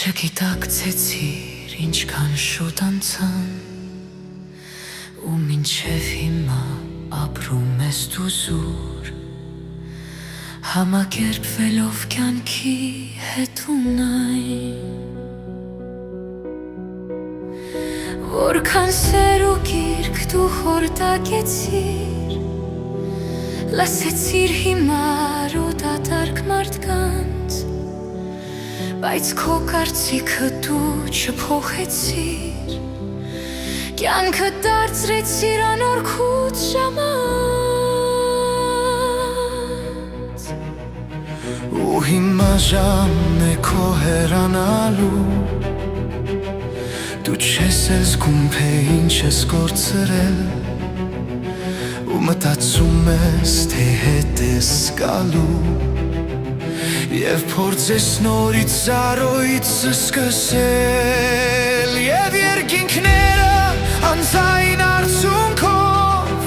Չգիտակցեցիր ինչքան շուտ անցան ու մինչև հիմա ապրում ես դու զուր համակերպվելով կյանքի հետ ունայն որքան սեր ու գիրք դու խորտակեցիր լսեցիր հիմար ու դատարկ մարդկանց բայց քո կարծիքը դու չփոխեցիր կյանքը դարձրեցիր անորքուց ժամանց ու հիմա ժամն է քո հեռանալու դու չես էլ զգում թե ինչ ես կորցրել ու մտածում ես թե հետ ես գալու Եվ փորձես նորից զարոյցը սկսել Եվ երկինքները անձայն արցունքով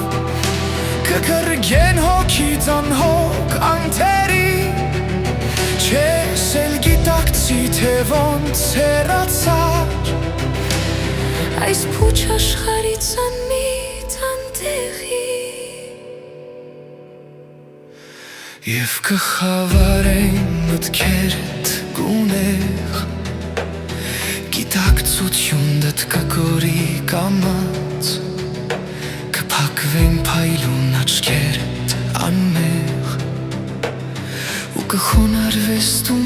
Կկրգեն հոգիդ անհոգ անթերի Չես էլ գիտակցի թե ոնց հեռացար Այս փուչ աշխարհից անմիտ անտեղի Եվ կխավարեն մտքերդ գունեղ Գիտակցությունդ կգորի կամած Կփակվեն փայլուն աչքերդ անմեղ Ու կխոնարհվես դու